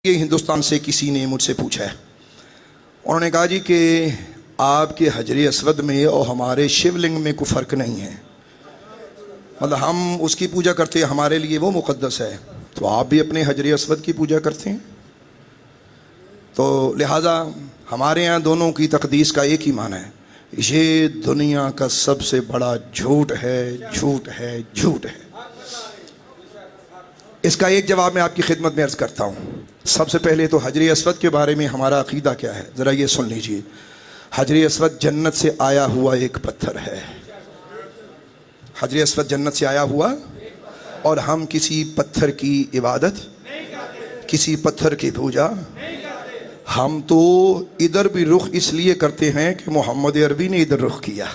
ये हिंदुस्तान से किसी ने मुझसे पूछा है, उन्होंने कहा जी कि आपके हजर अस्वद में और हमारे शिवलिंग में कोई फ़र्क नहीं है, मतलब हम उसकी पूजा करते हैं, हमारे लिए वो मुक़द्दस है, तो आप भी अपने हजर अस्वद की पूजा करते हैं। तो लिहाजा हमारे यहाँ दोनों की तक़दीस का एक ही माना है, ये दुनिया का सबसे बड़ा झूठ है, झूठ है, झूठ है। इसका एक जवाब मैं आपकी खिदमत में अर्ज़ करता हूँ। सबसे पहले तो हजर अस्वद के बारे में हमारा अक़ीदा क्या है, ज़रा ये सुन लीजिए। हजर अस्वद जन्नत से आया हुआ एक पत्थर है। हजर अस्वद जन्नत से आया हुआ, और हम किसी पत्थर की इबादत, किसी पत्थर की पूजा, हम तो इधर भी रुख इसलिए करते हैं कि मोहम्मद अरबी ने इधर रुख किया।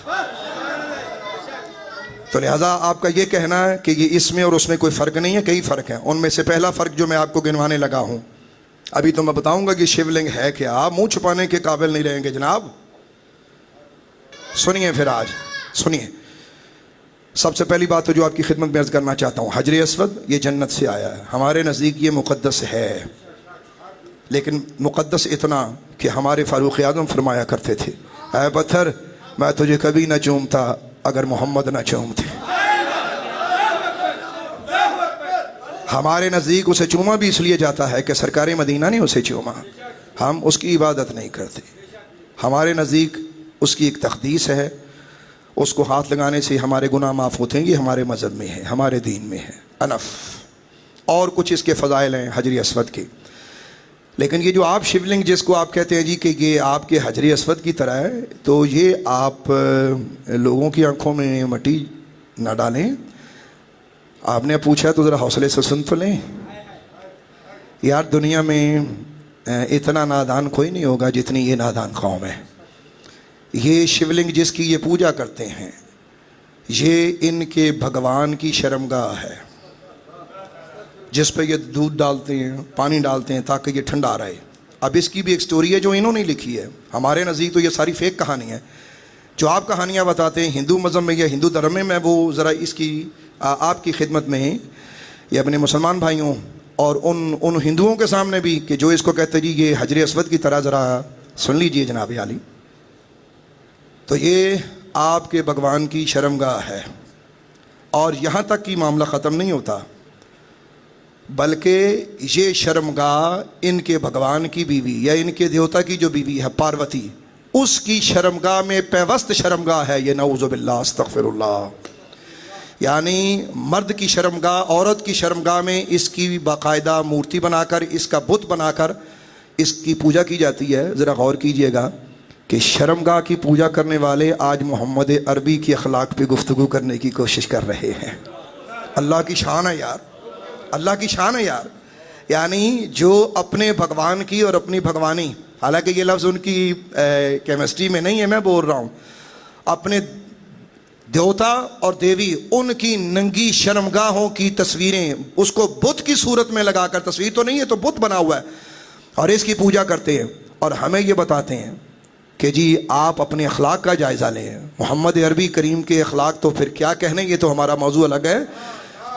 तो लिहाजा आपका ये कहना है कि ये इसमें और उसमें कोई फ़र्क नहीं है, कई फ़र्क हैं। उनमें से पहला फ़र्क जो मैं आपको गिनवाने लगा हूँ, अभी तो मैं बताऊंगा कि शिवलिंग है क्या, आप मुंह छुपाने के काबिल नहीं रहेंगे जनाब। सुनिए, फिर आज सुनिए। सबसे पहली बात तो जो आपकी खिदमत में अर्ज़ करना चाहता हूँ, हजर अस्वद ये जन्नत से आया है, हमारे नज़दीक ये मुक़द्दस है, लेकिन मुक़द्दस इतना कि हमारे फ़ारूक़ आज़म फरमाया करते थे, ऐ पत्थर मैं तुझे कभी न चूमता अगर मोहम्मद न चूमते। हमारे नज़दीक उसे चूमा भी इसलिए जाता है कि सरकार मदीना ने उसे चूमा, हम उसकी इबादत नहीं करते। हमारे नज़दीक उसकी एक तक़दीस है, उसको हाथ लगाने से हमारे गुनाह माफ़ होते हैं, ये हमारे मज़हब में है, हमारे दीन में है अनफ़। और कुछ इसके फ़ज़ाइल हैं हजर अस्वद के। लेकिन ये जो आप शिवलिंग जिसको आप कहते हैं जी कि ये आपके हजर अस्वद की तरह है, तो ये आप लोगों की आंखों में मट्टी न डालें। आपने पूछा तो ज़रा हौसले से सुन तो लें यार, दुनिया में इतना नादान कोई नहीं होगा जितनी ये नादान कौम है। ये शिवलिंग जिसकी ये पूजा करते हैं, ये इनके भगवान की शर्मगाह है, जिस पे ये दूध डालते हैं, पानी डालते हैं ताकि ये ठंडा रहे। अब इसकी भी एक स्टोरी है जो इन्होंने लिखी है, हमारे नज़दीक तो ये सारी फेक कहानी है। जो आप कहानियाँ बताते हैं हिंदू मज़हब में या हिंदू धर्म में, मैं वो ज़रा इसकी आपकी खिदमत में या अपने मुसलमान भाइयों और उन हिंदुओं के सामने भी कि जो इसको कहते जी ये हजर अस्वद की तरह, ज़रा सुन लीजिए जनाब आली। तो ये आपके भगवान की शर्मगाह है, और यहाँ तक कि मामला ख़त्म नहीं होता, बल्कि ये शर्मगाह इनके भगवान की बीवी या इनके देवता की जो बीवी है पार्वती, उसकी शर्मगाह में पैवस्त शर्मगाह है ये, नऊज़ु बिल्लाह अस्तग़फिरुल्लाह। यानी मर्द की शर्मगाह, औरत की शर्मगाह में इसकी बाकायदा मूर्ति बनाकर, इसका बुत बनाकर इसकी पूजा की जाती है। ज़रा गौर कीजिएगा कि शर्मगाह की पूजा करने वाले आज मोहम्मद अरबी की अखलाक पे गुफ्तगू करने की कोशिश कर रहे हैं। अल्लाह की शान है यार, अल्लाह की शान है यार। यानी जो अपने भगवान की और अपनी भगवानी, हालांकि ये लफ्ज़ उनकी केमिस्ट्री में नहीं है, मैं बोल रहा हूँ, अपने देवता और देवी उनकी नंगी शर्मगाहों की तस्वीरें उसको बुत की सूरत में लगाकर, तस्वीर तो नहीं है तो बुत बना हुआ है, और इसकी पूजा करते हैं। और हमें ये बताते हैं कि जी आप अपने अखलाक का जायज़ा लें। मोहम्मद अरबी करीम के अखलाक तो फिर क्या कहने, ये तो हमारा मौजू अलग है।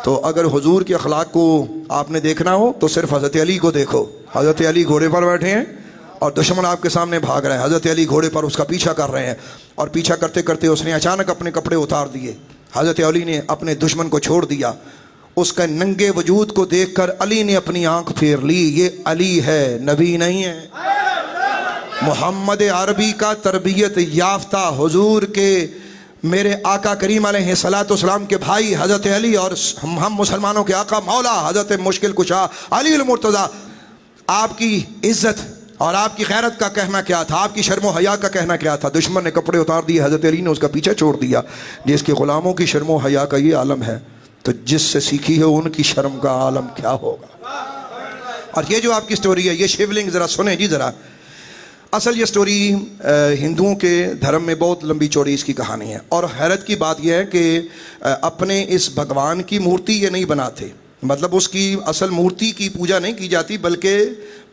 तो अगर हुजूर के अखलाक को आपने देखना हो तो सिर्फ हज़रत अली को देखो। हज़रत अली घोड़े पर बैठे हैं और दुश्मन आपके सामने भाग रहा है, हज़रत अली घोड़े पर उसका पीछा कर रहे हैं, और पीछा करते करते उसने अचानक अपने कपड़े उतार दिए। हज़रत अली ने अपने दुश्मन को छोड़ दिया, उसका नंगे वजूद को देखकर अली ने अपनी आंख फेर ली, ये अली है, नबी नहीं है। मोहम्मद अरबी का तरबियत याफ्ता हुजूर के मेरे आका करीम अलैहिस्सलाम के भाई हज़रत अली और हम मुसलमानों के आका मौला हज़रत मुश्किल कुशा अली अल मुर्तज़ा, आपकी इज़्ज़त और आपकी खैरत का कहना क्या था, आपकी शर्म व हया का कहना क्या था। दुश्मन ने कपड़े उतार दिए, हज़रत अली ने उसका पीछे छोड़ दिया। जिसके ग़ुलामों की शर्म व हया का ये आलम है, तो जिससे सीखी है उनकी शर्म का आलम क्या होगा। और ये जो आपकी स्टोरी है, ये शिवलिंग, ज़रा सुने जी ज़रा। असल ये स्टोरी हिंदुओं के धर्म में बहुत लंबी चौड़ी इसकी कहानी है, और हैरत की बात यह है कि अपने इस भगवान की मूर्ति ये नहीं बनाते, मतलब उसकी असल मूर्ति की पूजा नहीं की जाती, बल्कि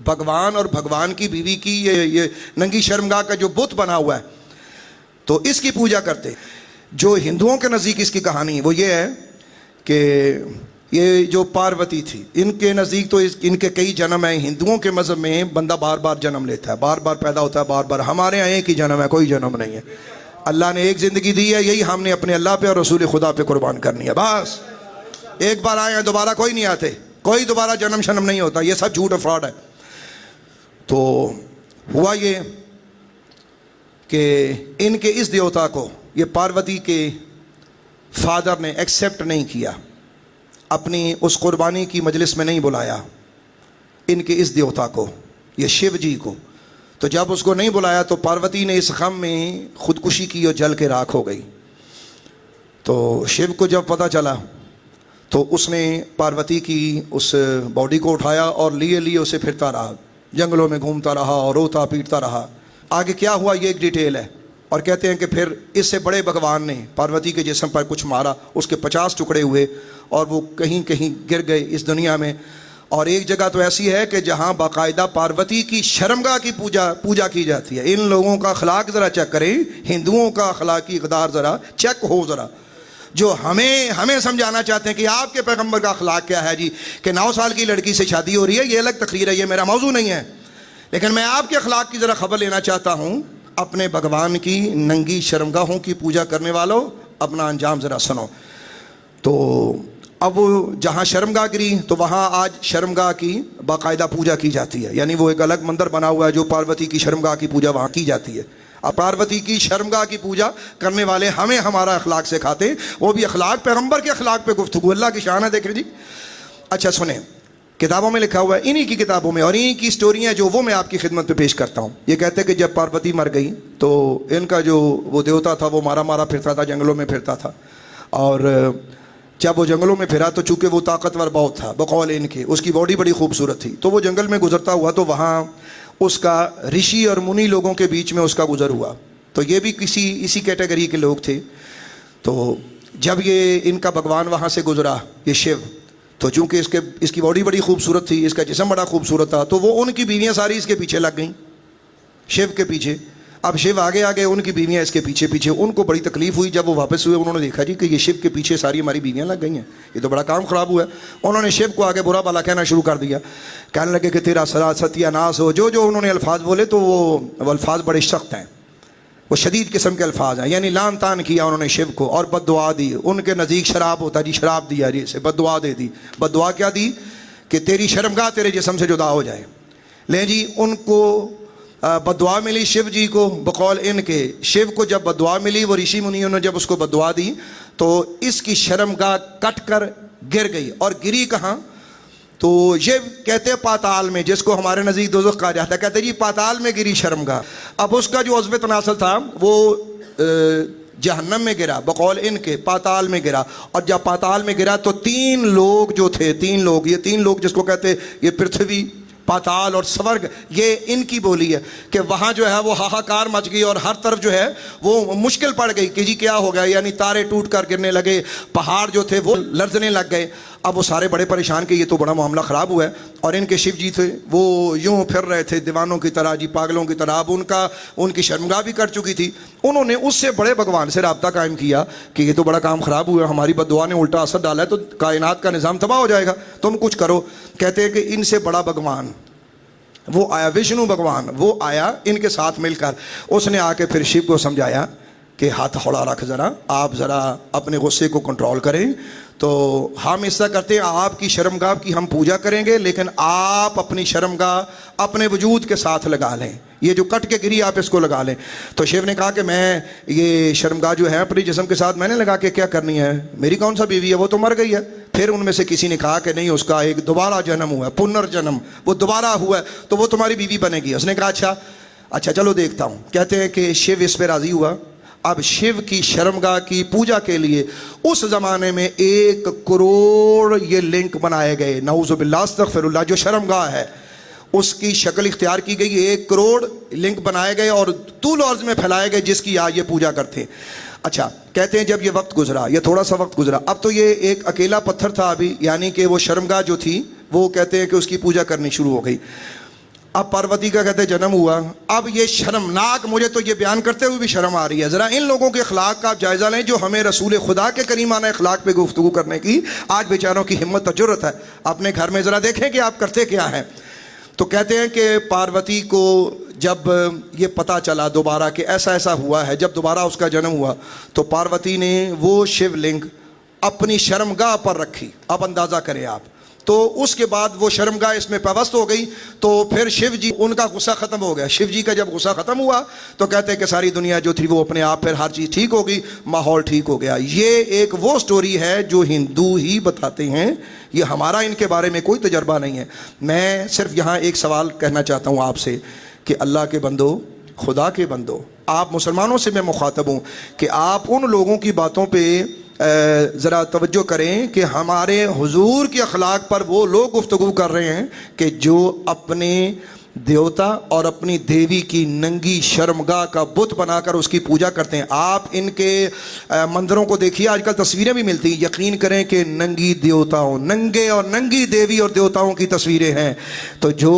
भगवान और भगवान की बीवी की ये नंगी शर्मगाह का जो बुत बना हुआ है, तो इसकी पूजा करते। जो हिंदुओं के नज़दीक इसकी कहानी वो ये है कि ये जो पार्वती थी, इनके नज़दीक तो इनके कई जन्म हैं। हिंदुओं के मज़हब में बंदा बार बार जन्म लेता है, बार बार पैदा होता है, बार बार। हमारे यहाँ एक ही जन्म है, कोई जन्म नहीं है। अल्लाह ने एक ज़िंदगी दी है, यही हमने अपने अल्लाह पे और रसूल खुदा पे कुर्बान करनी है। बस एक बार आए हैं, दोबारा कोई नहीं आते, कोई दोबारा जन्म शन्म नहीं होता। ये सब झूठ और फ्रॉड है। तो हुआ ये कि इनके इस देवता को ये पार्वती के फादर ने एक्सेप्ट नहीं किया, अपनी उस कुर्बानी की मजलिस में नहीं बुलाया इनके इस देवता को, ये शिव जी को। तो जब उसको नहीं बुलाया तो पार्वती ने इस गम में खुदकुशी की और जल के राख हो गई। तो शिव को जब पता चला तो उसने पार्वती की उस बॉडी को उठाया और लिए लिए उसे फिरता रहा, जंगलों में घूमता रहा और रोता पीटता रहा। आगे क्या हुआ ये एक डिटेल है। और कहते हैं कि फिर इससे बड़े भगवान ने पार्वती के जिस्म पर कुछ मारा, उसके 50 टुकड़े हुए और वो कहीं कहीं गिर गए इस दुनिया में। और एक जगह तो ऐसी है कि जहाँ बाकायदा पार्वती की शर्मगाह की पूजा की जाती है। इन लोगों का अखलाक ज़रा चेक करें, हिंदुओं का अखलाकी इक़दार ज़रा चेक हो ज़रा, जो हमें समझाना चाहते हैं कि आपके पैगंबर का अखलाक क्या है जी, कि 9 साल की लड़की से शादी हो रही है। ये अलग तकरीर है, ये मेरा मौजू नहीं है, लेकिन मैं आपके अखलाक की ज़रा खबर लेना चाहता हूँ। अपने भगवान की नंगी शर्मगाहों की पूजा करने वालों, अपना अंजाम ज़रा सुनो। तो अब जहाँ शर्मगाह गिरी तो वहाँ आज शर्मगाह की बाकायदा पूजा की जाती है, यानी वो एक अलग मंदिर बना हुआ है जो पार्वती की शर्मगाह की पूजा वहाँ की जाती है। अब पार्वती की शर्मगाह की पूजा करने वाले हमें हमारा अखलाक सिखाते, वो भी अखलाक पैगंबर के अखलाक पे गुफ्तगू। अल्लाह की शान है, देखें जी। अच्छा सुने, किताबों में लिखा हुआ है, इन्हीं की किताबों में और इन्हीं की स्टोरियाँ जो वो मैं आपकी खिदमत पे पेश करता हूँ। ये कहते हैं कि जब पार्वती मर गई तो इनका जो वो देवता था वो मारा मारा फिरता था, जंगलों में फिरता था। और जब वो जंगलों में फिरा तो चूँकि वो ताकतवर बहुत था बकौल इनके, उसकी बॉडी बड़ी खूबसूरत थी, तो वो जंगल में गुजरता हुआ तो वहाँ उसका ऋषि और मुनि लोगों के बीच में उसका गुजर हुआ। तो ये भी इसी कैटेगरी के लोग थे। तो जब ये इनका भगवान वहाँ से गुजरा, ये शिव, तो चूँकि इसकी बॉडी बड़ी खूबसूरत थी, इसका जिस्म बड़ा खूबसूरत था, तो वो उनकी बीवियाँ सारी इसके पीछे लग गईं, शिव के पीछे। अब शिव आगे आगे, उनकी बीवियाँ इसके पीछे पीछे। उनको बड़ी तकलीफ हुई जब वो वापस हुए, उन्होंने देखा जी कि ये शिव के पीछे सारी हमारी बीवियाँ लग गई हैं, ये तो बड़ा काम ख़राब हुआ है। उन्होंने शिव को आगे बुरा भला कहना शुरू कर दिया, कहने लगे कि तेरा सरा सत्यानाश हो। जो उन्होंने अल्फाज बोले तो वो अल्फाज बड़े सख्त हैं, वो शदीद किस्म के अल्फाज हैं, यानी लान तान किया उन्होंने शिव को और बद्दुआ दी। उनके नज़दीक शराब होता जी, शराब दिया जी, इसे बद्दुआ दे दी। बद्दुआ क्या दी कि तेरी शर्मगाह तेरे जिस्म से जुदा हो जाए। ले जी, उनको बद्दुआ मिली शिव जी को, बकौल इनके। शिव को जब बद्दुआ मिली, वो ऋषि मुनियों ने जब उसको बद्दुआ दी तो इसकी शर्मगाह कट कर गिर गई। और गिरी कहाँ? तो ये कहते हैं पाताल में, जिसको हमारे नज़दीक दोज़ख कहा जाता है। कहते जी पाताल में गिरी शर्मगाह। अब उसका जो अज़्व तनासल था वो जहन्नम में गिरा, बकौल इनके पाताल में गिरा। और जब पाताल में गिरा तो 3 लोग जो थे, 3 लोग, ये 3 लोग जिसको कहते हैं, ये पृथ्वी, पाताल और स्वर्ग, ये इनकी बोली है कि वहाँ जो है वो हाहाकार मच गई और हर तरफ जो है वो मुश्किल पड़ गई कि जी क्या हो गया, यानी तारे टूट कर गिरने लगे, पहाड़ जो थे वो लर्जने लग गए। अब वो सारे बड़े परेशान कि ये तो बड़ा मामला ख़राब हुआ है। और इनके शिव जी थे वो यूँ फिर रहे थे दीवानों की तरह जी, पागलों की तरह। अब उनकी शर्मगाह भी कर चुकी थी। उन्होंने उससे बड़े भगवान से रब्ता कायम किया कि ये तो बड़ा काम ख़राब हुआ, हमारी बद्दुआ ने उल्टा असर डाला है, तो कायनात का निज़ाम तबाह हो जाएगा, तुम कुछ करो। कहते हैं कि इनसे बड़ा भगवान वो आया, विष्णु भगवान, वो आया इनके साथ मिलकर। उसने आके फिर शिव को समझाया कि हाथ हौला रख, ज़रा आप ज़रा अपने गुस्से को कंट्रोल करें। तो हम ऐसा करते हैं, आपकी शर्मगाह की हम पूजा करेंगे, लेकिन आप अपनी शर्मगाह अपने वजूद के साथ लगा लें, ये जो कट के गिरी आप इसको लगा लें। तो शिव ने कहा कि मैं ये शर्मगाह जो है अपने जिस्म के साथ मैंने लगा के क्या करनी है, मेरी कौन सा बीवी है, वो तो मर गई है। फिर उनमें से किसी ने कहा कि नहीं, उसका एक दोबारा जन्म हुआ है, पुनर्जन्म, वो दोबारा हुआ है, तो वो तुम्हारी बीवी बनेगी। उसने कहा अच्छा चलो देखता हूँ। कहते हैं कि शिव इस पर राज़ी हुआ। अब शिव की शर्मगाह की पूजा के लिए उस ज़माने में 1 करोड़ ये लिंक बनाए गए, नऊज़ुबिल्लाह अस्तग़फिरुल्लाह। जो शर्मगाह है उसकी शक्ल इख्तियार की गई, 1 करोड़ लिंक बनाए गए और तूल अर्ज़ में फैलाए गए, जिसकी आज ये पूजा करते हैं। अच्छा, कहते हैं जब ये वक्त गुजरा, ये थोड़ा सा वक्त गुजरा, अब तो ये एक अकेला पत्थर था अभी, यानी कि वो शर्मगाह जो थी वो कहते हैं कि उसकी पूजा करनी शुरू हो गई। अब पार्वती का कहते जन्म हुआ। अब ये शर्मनाक, मुझे तो ये बयान करते हुए भी शर्म आ रही है। ज़रा इन लोगों के अखलाक का आप जायज़ा लें जो हमें रसूल खुदा के करीमाना अखलाक पे गुफ्तगू करने की आज बेचारों की हिम्मत और जुर्रत है। अपने घर में ज़रा देखें कि आप करते क्या हैं। तो कहते हैं कि पार्वती को जब ये पता चला दोबारा कि ऐसा ऐसा हुआ है, जब दोबारा उसका जन्म हुआ तो पार्वती ने वो शिवलिंग अपनी शर्मगाह पर रखी। अब अंदाज़ा करें आप। तो उसके बाद वो शर्मगाह इसमें पेवस्त हो गई। तो फिर शिव जी, उनका गुस्सा ख़त्म हो गया। शिव जी का जब गुस्सा ख़त्म हुआ तो कहते हैं कि सारी दुनिया जो थी वो अपने आप, फिर हर चीज़ ठीक हो गई, माहौल ठीक हो गया। ये एक वो स्टोरी है जो हिंदू ही बताते हैं, ये हमारा इनके बारे में कोई तजर्बा नहीं है। मैं सिर्फ यहाँ एक सवाल कहना चाहता हूँ आपसे कि अल्लाह के बंदो, खुदा के बंदो, आप मुसलमानों से मैं मुखातब हूँ कि आप उन लोगों की बातों पर ज़रा तवज्जो करें कि हमारे हुजूर के अखलाक पर वो लोग गुफ्तगू कर रहे हैं कि जो अपने देवता और अपनी देवी की नंगी शर्मगाह का बुत बनाकर उसकी पूजा करते हैं। आप इनके मंदिरों को देखिए, आजकल तस्वीरें भी मिलती हैं। यकीन करें कि नंगी देवताओं, नंगे और नंगी देवी और देवताओं की तस्वीरें हैं। तो जो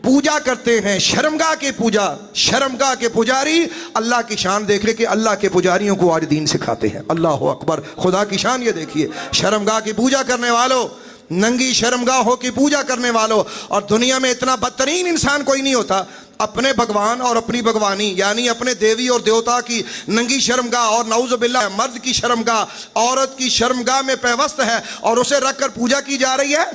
पूजा करते हैं शर्मगाह की पूजा, शर्मगाह के पुजारी, अल्लाह की शान देख ले कि अल्लाह के पुजारियों को आज दीन सिखाते हैं। अल्लाह अकबर, खुदा की शान ये देखिए। शर्मगाह की पूजा करने वालों, नंगी शर्मगाहों की पूजा करने वालों, और दुनिया में इतना बदतरीन इंसान कोई नहीं होता अपने भगवान और अपनी भगवानी यानी अपने देवी और देवता की नंगी शर्मगाह और नाउज़ बिल्लाह मर्द की शर्मगाह औरत की शर्मगाह में पेवस्त है और उसे रखकर पूजा की जा रही है।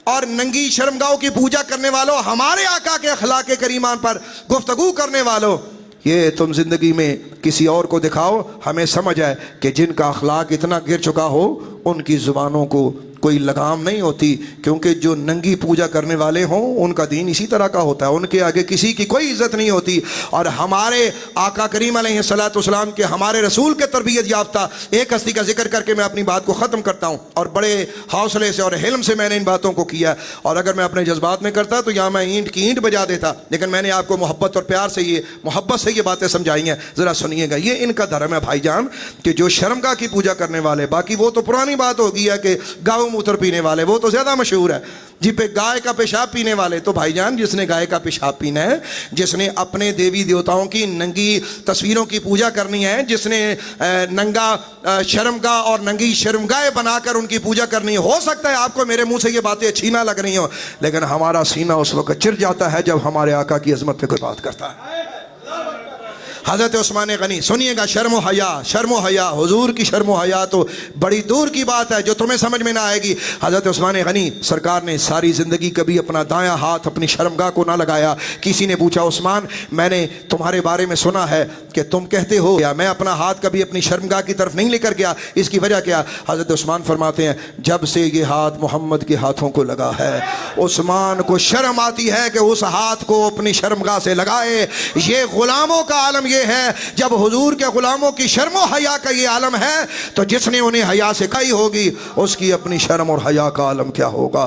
और नंगी शर्मगाहों की पूजा करने वालों, हमारे आका के अखलाक करीमान पर गुफ्तगू करने वालों, ये तुम जिंदगी में किसी और को दिखाओ, हमें समझ आए कि जिनका अखलाक इतना गिर चुका हो उनकी ज़ुबानों को कोई लगाम नहीं होती। क्योंकि जो नंगी पूजा करने वाले हों उनका दीन इसी तरह का होता है, उनके आगे किसी की कोई इज्जत नहीं होती। और हमारे आका करीम अलैहिस्सलाम के, हमारे रसूल के तरबियत याफ्ता एक हस्ती का जिक्र करके मैं अपनी बात को ख़त्म करता हूँ। और बड़े हौसले से और हिल्म से मैंने इन बातों को किया। और अगर मैं अपने जज्बात में करता तो यहाँ मैं ईंट की ईंट बजा देता, लेकिन मैंने आपको मोहब्बत और प्यार से, ये मोहब्बत से ये बातें समझाई हैं। ज़रा सुनिएगा, ये इनका धर्म है भाईजान कि जो शर्मगाह की पूजा करने वाले, बाकी वो तो पुरानी बात होगी है कि गाँव मूत्र पीने वाले, वो तो ज्यादा मशहूर है जी। पे गाय का पेशाब पीने वाले, तो भाईजान जिसने गाय का पेशाब पीना है, जिसने अपने देवी देवताओं की नंगी तस्वीरों की पूजा करनी है, जिसने नंगा शर्मगाह और नंगी शर्मगाह बनाकर उनकी पूजा करनी है, हो सकता है आपको मेरे मुंह से ये बातें अच्छी ना लग रही हो, लेकिन हमारा सीना उस वक्त चिर जाता है जब हमारे आका की अजमत पे कोई बात करता है। हज़रत उस्मान गनी, सुनिएगा, शर्म हया, शर्म हया, हुजूर की शर्म हया तो बड़ी दूर की बात है जो तुम्हें समझ में ना आएगी। हज़रत उस्मान गनी सरकार ने सारी ज़िंदगी कभी अपना दायां हाथ अपनी शर्मगाह को ना लगाया। किसी ने पूछा, उस्मान मैंने तुम्हारे बारे में सुना है कि तुम कहते हो या मैं अपना हाथ कभी अपनी शर्मगाह की तरफ नहीं लेकर गया, इसकी वजह क्या? हज़रत उस्मान फरमाते हैं, जब से ये हाथ मोहम्मद के हाथों को लगा है उस्मान को शर्म आती है कि उस हाथ को अपनी शर्मगाह से लगाए। ये गुलामों का आलम ये है, जब हुजूर के गुलामों की शर्म और हया का ये आलम है तो जिसने उन्हें हया सिखाई होगी उसकी अपनी शर्म और हया का आलम क्या होगा।